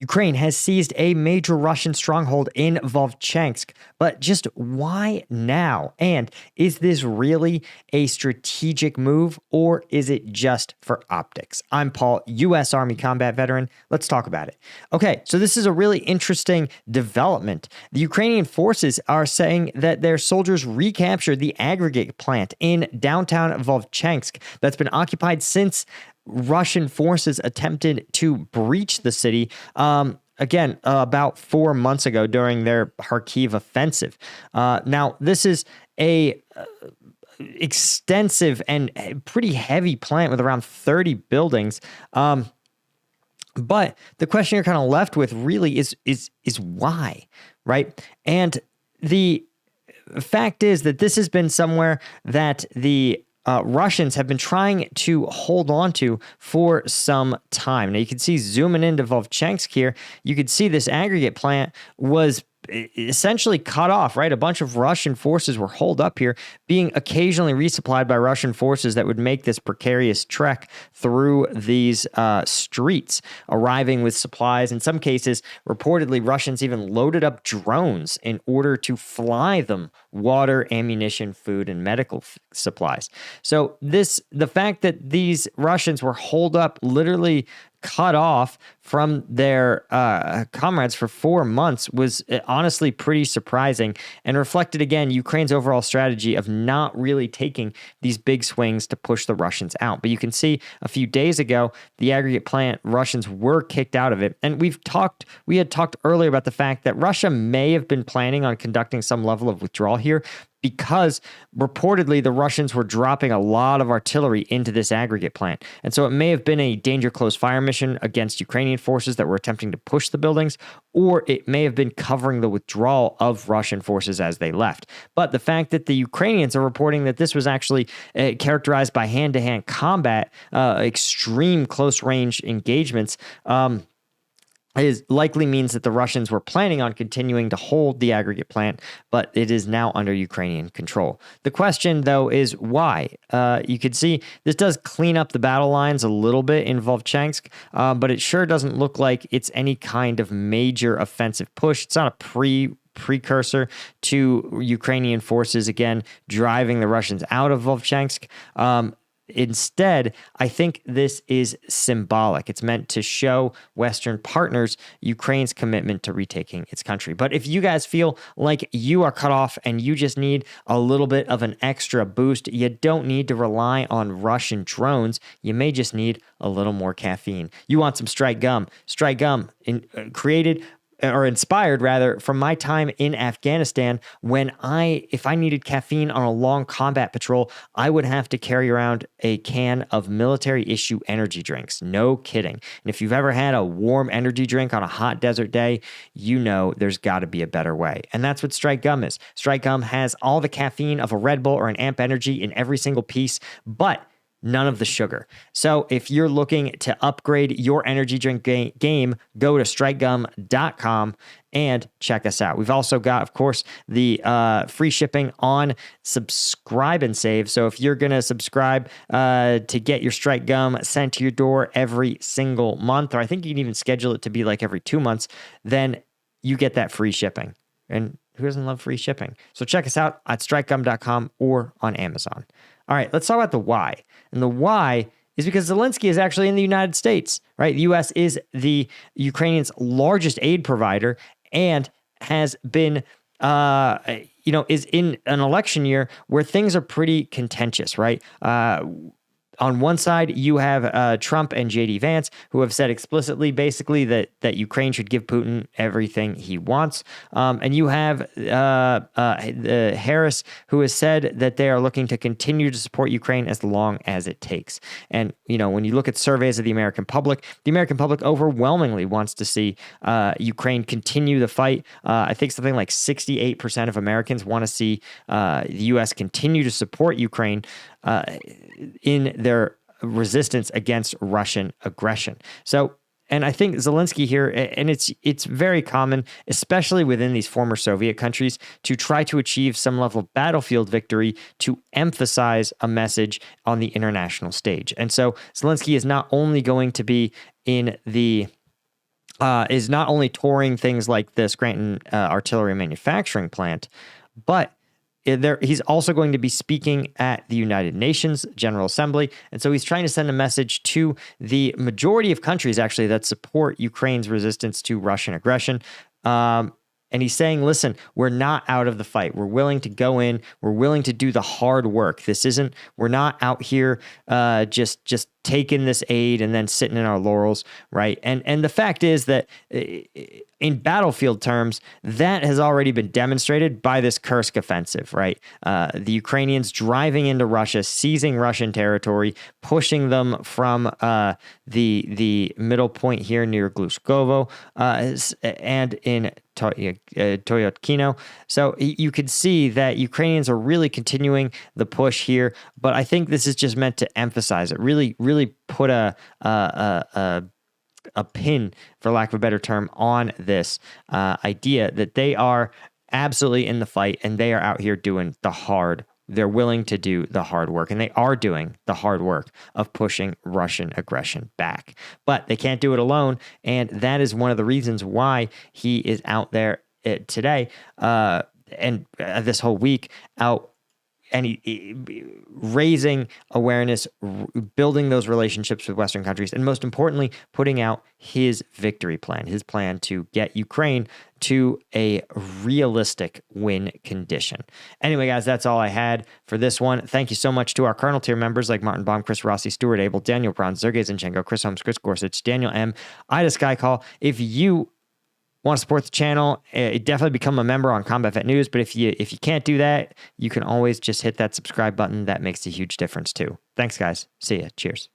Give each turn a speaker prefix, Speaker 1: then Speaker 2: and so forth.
Speaker 1: Ukraine has seized a major Russian stronghold in Vovchansk, but just why now? And is this really a strategic move, or is it just for optics? I'm Paul, U.S. Army combat veteran. Let's talk about it. Okay, so this is a really interesting development. The Ukrainian forces are saying that their soldiers recaptured the aggregate plant in downtown Vovchansk that's been occupied since Russian forces attempted to breach the city about 4 months ago during their Kharkiv offensive. Now, this is a extensive and pretty heavy plant with around 30 buildings. But the question you're kind of left with really is why, right? And the fact is that this has been somewhere that the Russians have been trying to hold on to for some time. Now, you can see zooming into Vovchansk here, you can see this aggregate plant was essentially cut off, right? A bunch of Russian forces were holed up here, being occasionally resupplied by Russian forces that would make this precarious trek through these streets, arriving with supplies. In some cases, reportedly, Russians even loaded up drones in order to fly them water, ammunition, food, and medical supplies. So the fact that these Russians were holed up, literally cut off from their comrades for 4 months, was honestly pretty surprising and reflected, again, Ukraine's overall strategy of not really taking these big swings to push the Russians out. But you can see a few days ago, the aggregate plant, Russians were kicked out of it. And we had talked earlier about the fact that Russia may have been planning on conducting some level of withdrawal here, because reportedly the Russians were dropping a lot of artillery into this aggregate plant. And so it may have been a danger close fire mission against Ukrainian forces that were attempting to push the buildings, or it may have been covering the withdrawal of Russian forces as they left. But the fact that the Ukrainians are reporting that this was actually characterized by hand-to-hand combat, extreme close-range engagements, likely means that the Russians were planning on continuing to hold the aggregate plant, but it is now under Ukrainian control. The question, though, is why? You can see this does clean up the battle lines a little bit in Vovchansk, but it sure doesn't look like it's any kind of major offensive push. It's not a precursor to Ukrainian forces, again, driving the Russians out of Vovchansk. Instead, I think this is symbolic. It's meant to show Western partners Ukraine's commitment to retaking its country. But if you guys feel like you are cut off and you just need a little bit of an extra boost, you don't need to rely on Russian drones. You may just need a little more caffeine. You want some Strike Gum. Strike Gum, inspired rather from my time in Afghanistan, when if I needed caffeine on a long combat patrol, I would have to carry around a can of military issue energy drinks. No kidding. And if you've ever had a warm energy drink on a hot desert day, you know there's got to be a better way. And that's what Strike Gum is. Strike Gum has all the caffeine of a Red Bull or an Amp Energy in every single piece, but none of the sugar. So if you're looking to upgrade your energy drink game, go to strikegum.com and check us out. We've also got, of course, the free shipping on Subscribe and Save. So if you're going to subscribe to get your Strike Gum sent to your door every single month, or I think you can even schedule it to be like every 2 months, then you get that free shipping. And who doesn't love free shipping? So check us out at strikegum.com or on Amazon. All right, let's talk about the why. And the why is because Zelensky is actually in the United States, right? The U.S. is the Ukrainians' largest aid provider and has been, is in an election year where things are pretty contentious, right? On one side, you have Trump and J.D. Vance, who have said explicitly, basically, that Ukraine should give Putin everything he wants. And you have Harris, who has said that they are looking to continue to support Ukraine as long as it takes. And, when you look at surveys of the American public overwhelmingly wants to see Ukraine continue the fight. I think something like 68% of Americans want to see the U.S. continue to support Ukraine in their resistance against Russian aggression. So, and I think Zelensky here, and it's very common, especially within these former Soviet countries, to try to achieve some level of battlefield victory to emphasize a message on the international stage. And so Zelensky is not only going to be in the is not only touring things like the Scranton artillery manufacturing plant, but he's also going to be speaking at the United Nations General Assembly. And so he's trying to send a message to the majority of countries, actually, that support Ukraine's resistance to Russian aggression. And he's saying, listen, we're not out of the fight. We're willing to go in. We're willing to do the hard work. We're not out here just taking this aid and then sitting in our laurels, right? And the fact is that in battlefield terms, that has already been demonstrated by this Kursk offensive, right? The Ukrainians driving into Russia, seizing Russian territory, pushing them from the middle point here near Glushkovo and in Toyotkino. So you could see that Ukrainians are really continuing the push here, but I think this is just meant to emphasize it, really put a pin, for lack of a better term, on this idea that they are absolutely in the fight and they are out here doing the hard. They're willing to do the hard work, and they are doing the hard work of pushing Russian aggression back. But they can't do it alone, and that is one of the reasons why he is out there today and this whole week out and he raising awareness, building those relationships with Western countries, and most importantly, putting out his victory plan, his plan to get Ukraine to a realistic win condition. Anyway, guys, that's all I had for this one. Thank you so much to our Colonel tier members like Martin Baum, Chris Rossi, Stuart Abel, Daniel Braun, Sergei Zinchenko, Chris Holmes, Chris Gorsuch, Daniel M., Ida Skycall. If you want to support the channel, definitely become a member on Combat Vet News. But if you can't do that, you can always just hit that subscribe button. That makes a huge difference too. Thanks, guys. See ya. Cheers.